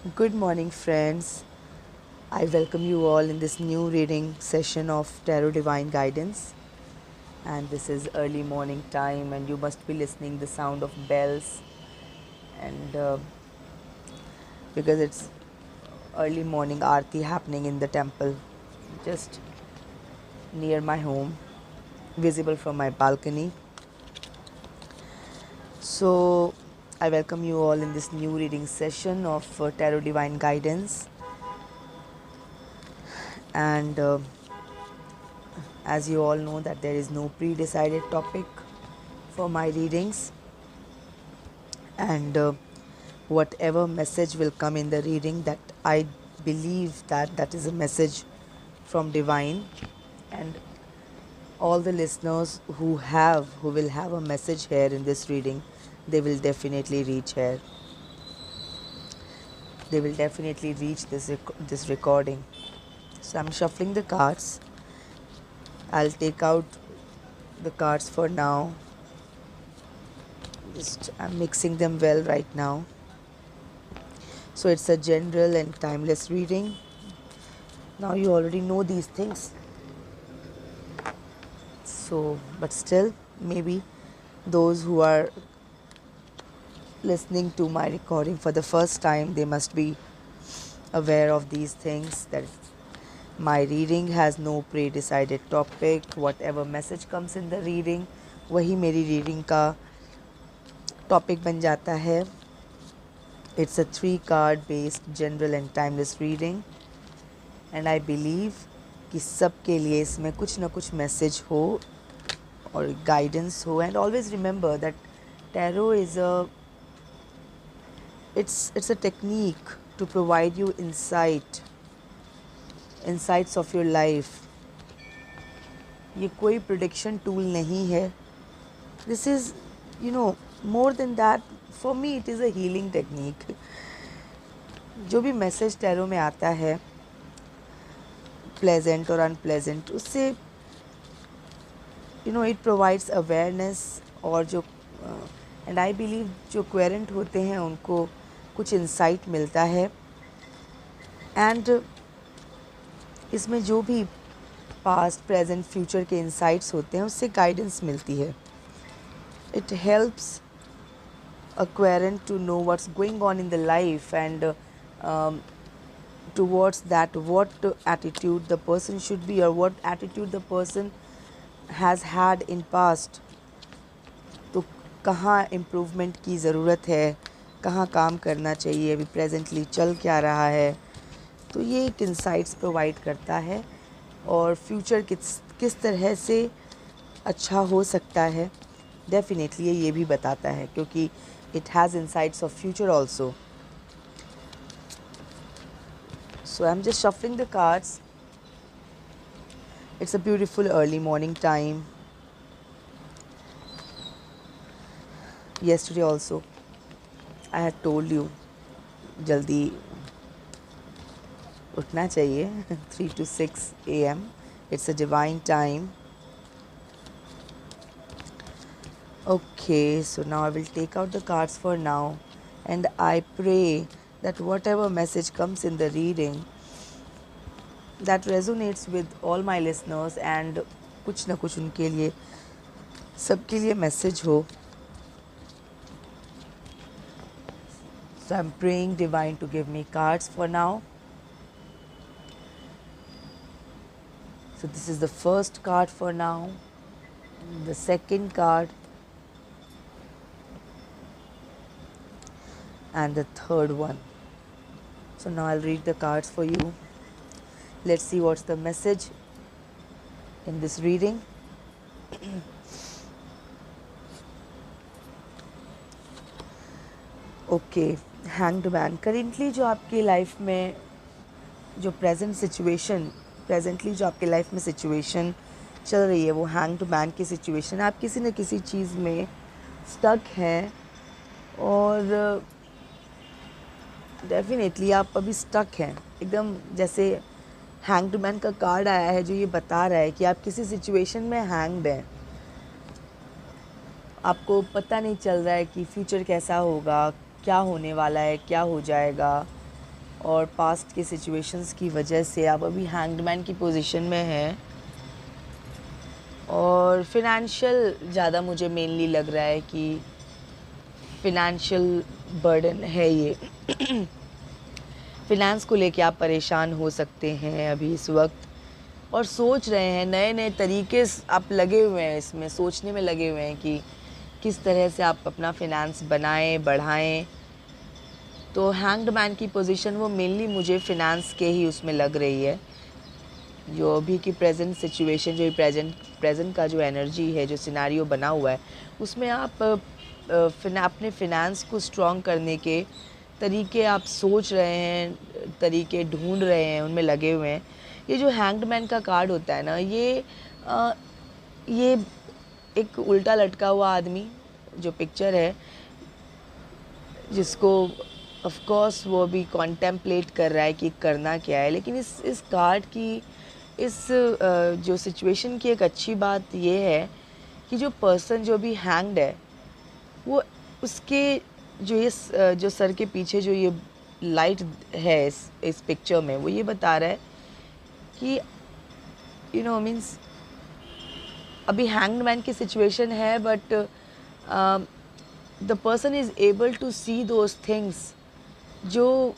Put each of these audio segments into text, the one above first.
Good morning, friends. I welcome you all in this new reading session of Tarot Divine Guidance. And this is early morning time, and you must be listening the sound of bells. And because it's early morning aarti happening in the temple, just near my home, visible from my balcony. So I welcome you all in this new reading session of Tarot Divine Guidance. And as you all know that there is no pre-decided topic for my readings, and whatever message will come in the reading, that I believe that that is a message from divine, and all the listeners who will have a message here in this reading, they will definitely reach here. They will definitely reach this recording. So I'm shuffling the cards. I'll take out the cards for now. Just I'm mixing them well right now. So it's a general and timeless reading. Now you already know these things. So, but still, maybe those who are listening to my recording for the first time, they must be aware of these things, that my reading has no pre-decided topic. Whatever message comes in the reading, वही मेरी reading का topic बन जाता है. It's a 3-card based general and timeless reading, and I believe कि सबके लिए इसमें कुछ ना कुछ मैसेज हो और गाइडेंस हो. And always remember that tarot is it's a technique to provide you insights of your life. ये कोई prediction tool नहीं है. This is, more than that, for me it is a healing technique. जो भी message tarot में आता है, pleasant और अनप्लेजेंट, उससे इट प्रोवाइड्स अवेयरनेस. और जो एंड आई बिलीव जो क्वेरेंट होते हैं उनको कुछ इंसाइट मिलता है. एंड इसमें जो भी पास्ट प्रेजेंट फ्यूचर के इंसाइट्स होते हैं उससे गाइडेंस मिलती है. It helps a querent to know what's going on in the life, and towards that what attitude the person should be, or what attitude the person has had in past. तो कहाँ improvement की ज़रूरत है, कहाँ काम करना चाहिए, अभी प्रेजेंटली चल क्या रहा है. तो ये एक इंसाइट्स प्रोवाइड करता है, और फ्यूचर किस तरह से अच्छा हो सकता है, डेफिनेटली ये भी बताता है, क्योंकि it has insights of future also. So I'm just shuffling the cards. It's a beautiful early morning time. Yesterday also I had told you jaldi उठना चाहिए 3 to 6 a.m. It's a divine time. Okay, so now I will take out the cards for now, and I pray that whatever message comes in the reading, that resonates with all my listeners, and कुछ ना कुछ उनके लिए, सबके लिए message हो. So I'm praying divine to give me cards for now. So this is the first card for now, the second card, and the third one. So now I'll read the cards for you. Let's see what's the message in this reading. Okay, hanged man. Currently जो आपकी life में जो presently जो आपके life में situation चल रही है, वो हैंग्ड मैन की सिचुएशन. आप किसी न किसी चीज़ में स्टक हैं, और डेफिनेटली आप अभी स्टक हैं एकदम. जैसे हैंग्ड मैन का कार्ड आया है जो ये बता रहा है कि आप किसी सिचुएशन में हैंग्ड हैं. आपको पता नहीं चल रहा है कि फ्यूचर कैसा होगा, क्या होने वाला है, क्या हो जाएगा. और पास्ट के सिचुएशंस की वजह से आप अभी हैंग्ड की पोजीशन में हैं और फिनेंशियल ज़्यादा मुझे मेनली लग रहा है कि फिनेंशियल बर्डन है ये। फिनेंस को लेके आप परेशान हो सकते हैं अभी इस वक्त और सोच रहे हैं, नए नए तरीके आप लगे हुए हैं, इसमें सोचने में लगे हुए हैं कि किस तरह से आप अपना फिनेंस बनाएं, बढ़ाएं। तो हैंग्ड मैन की पोजीशन वो मेनली मुझे फिनेंस के ही उसमें लग रही है। जो अभी की प्रेजेंट सिचुएशन, जो प्रेजेंट का जो एनर्जी है, जो सिनारियो बना हुआ है, उसमें आप अपने फिनेंस को स्ट्रॉन्ग करने के तरीके आप सोच रहे हैं, तरीके ढूंढ रहे हैं, उनमें लगे हुए हैं। ये जो हैंग्ड मैन का कार्ड होता है ना, ये एक उल्टा लटका हुआ आदमी जो पिक्चर है, जिसको ऑफ कोर्स वो भी कॉन्टेम्पलेट कर रहा है कि करना क्या है। लेकिन इस कार्ड की जो सिचुएशन की एक अच्छी बात ये है कि जो पर्सन जो भी हैंग्ड है, वो उसके जो सर के पीछे जो ये लाइट है इस पिक्चर में, वो ये बता रहा है कि मीन्स अभी हैंग्ड मैन की सिचुएशन है, but the person is able to see those things जो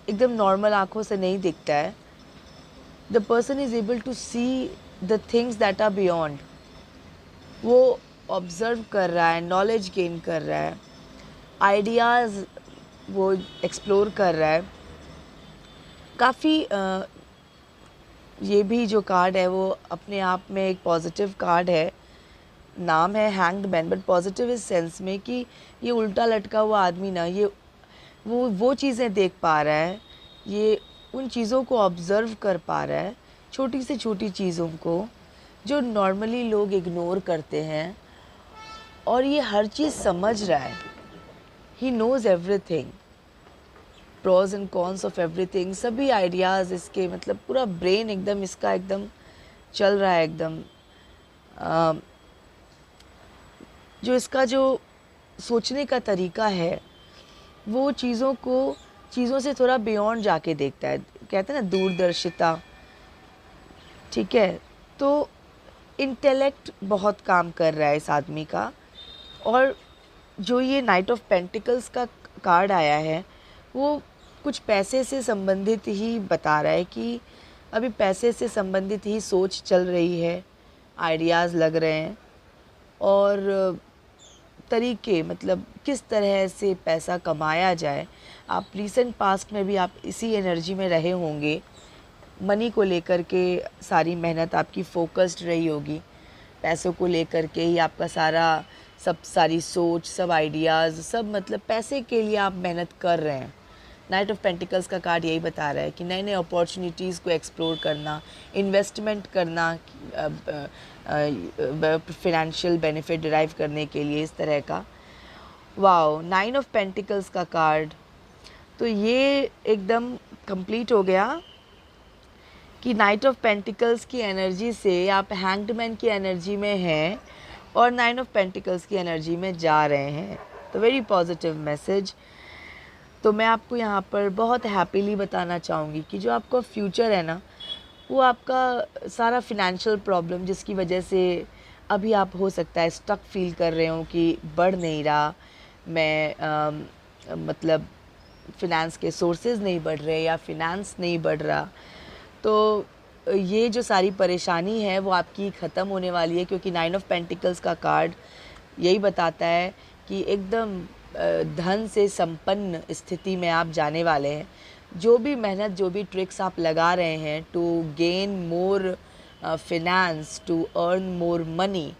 एकदम नॉर्मल आँखों से नहीं दिखता है। The person is able to see the things that are beyond. वो ऑब्ज़र्व कर रहा है, नॉलेज गेन कर रहा है, आइडियाज़ वो एक्सप्लोर कर रहा है। काफ़ी ये भी जो कार्ड है वो अपने आप में एक पॉजिटिव कार्ड है। नाम है हैंग्ड मैन, बट पॉजिटिव इस सेंस में कि ये उल्टा लटका हुआ आदमी ना, ये वो चीज़ें देख पा रहा है, ये उन चीज़ों को ऑब्ज़र्व कर पा रहा है, छोटी से छोटी चीज़ों को जो नॉर्मली लोग इग्नोर करते हैं, और ये हर चीज़ समझ रहा है। He knows everything, pros and cons of everything, सभी आइडियाज़ इसके, मतलब पूरा ब्रेन एकदम इसका एकदम चल रहा है एकदम। जो इसका जो सोचने का तरीका है, वो चीज़ों से थोड़ा बियॉन्ड जाके देखता है, कहते हैं ना दूरदर्शिता, ठीक है। तो इंटेलेक्ट बहुत काम कर रहा है इस आदमी का। और जो ये नाइट ऑफ पेंटिकल्स का कार्ड आया है, वो कुछ पैसे से संबंधित ही बता रहा है कि अभी पैसे से संबंधित ही सोच चल रही है, आइडियाज़ लग रहे हैं, और तरीके, मतलब किस तरह से पैसा कमाया जाए। आप रीसेंट पास्ट में भी आप इसी एनर्जी में रहे होंगे, मनी को लेकर के सारी मेहनत आपकी फोकस्ड रही होगी, पैसों को लेकर के ही आपका सारी सोच, सब आइडियाज़, सब मतलब पैसे के लिए आप मेहनत कर रहे हैं। नाइट ऑफ पेंटिकल्स का कार्ड यही बता रहा है कि नए नए अपॉर्चुनिटीज़ को एक्सप्लोर करना, इन्वेस्टमेंट करना, फिनेंशियल बेनिफिट डिराइव करने के लिए, इस तरह का। वाओ, 9 ऑफ पेंटिकल्स का कार्ड, तो ये एकदम कंप्लीट हो गया कि नाइट ऑफ पेंटिकल्स की एनर्जी से आप हैंग्ड मैन की एनर्जी में हैं और 9 ऑफ पेंटिकल्स की एनर्जी में जा रहे हैं। तो वेरी पॉजिटिव मैसेज। तो मैं आपको यहाँ पर बहुत हैप्पीली बताना चाहूँगी कि जो आपका फ्यूचर है ना, वो आपका सारा फिनेंशियल प्रॉब्लम जिसकी वजह से अभी आप हो सकता है स्टक फील कर रहे हो कि बढ़ नहीं रहा, मैं मतलब फिनेंस के सोर्सेज नहीं बढ़ रहे या फिनेंस नहीं बढ़ रहा, तो ये जो सारी परेशानी है वो आपकी ख़त्म होने वाली है। क्योंकि 9 ऑफ पेंटिकल्स का कार्ड यही बताता है कि एकदम धन से संपन्न स्थिति में आप जाने वाले हैं। जो भी मेहनत, जो भी ट्रिक्स आप लगा रहे हैं to gain more finance, to earn more money,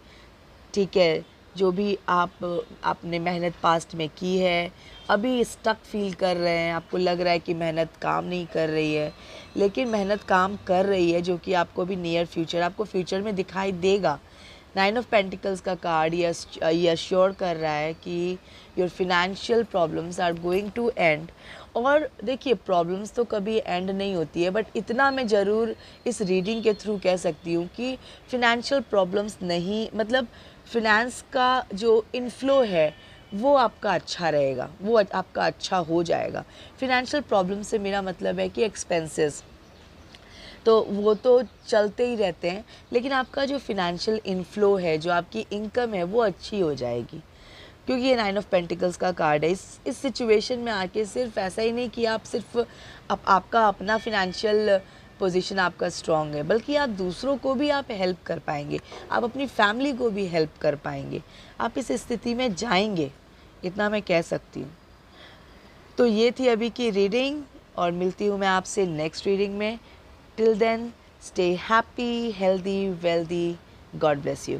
ठीक है, जो भी आपने मेहनत पास्ट में की है, अभी स्टक फील कर रहे हैं, आपको लग रहा है कि मेहनत काम नहीं कर रही है, लेकिन मेहनत काम कर रही है, जो कि आपको भी नियर फ्यूचर, आपको फ्यूचर में दिखाई देगा। 9 ऑफ पेंटिकल्स का कार्ड ये अश्योर कर रहा है कि your financial problems are going to end. और देखिए, प्रॉब्लम्स तो कभी एंड नहीं होती है, बट इतना मैं ज़रूर इस रीडिंग के थ्रू कह सकती हूँ कि फिनेंशियल प्रॉब्लम्स नहीं, मतलब फिनेंस का जो इनफ्लो है वो आपका अच्छा रहेगा, वो आपका अच्छा हो जाएगा। फिनेंशियल प्रॉब्लम से मेरा मतलब है कि एक्सपेंसेस तो वो तो चलते ही रहते हैं, लेकिन आपका जो फिनेंशियल इनफ्लो है, जो आपकी इनकम है, वो अच्छी हो जाएगी। क्योंकि ये 9 ऑफ पेंटिकल्स का कार्ड है। इस सिचुएशन में आके सिर्फ ऐसा ही नहीं कि आप सिर्फ आपका अपना फिनेंशियल पोजीशन आपका स्ट्रांग है, बल्कि आप दूसरों को भी आप हेल्प कर पाएंगे, आप अपनी फैमिली को भी हेल्प कर पाएंगे, आप इस स्थिति में जाएंगे, इतना मैं कह सकती हूँ। तो ये थी अभी की रीडिंग, और मिलती हूँ मैं आपसे नेक्स्ट रीडिंग में। Till then, stay happy, healthy, wealthy. God bless you.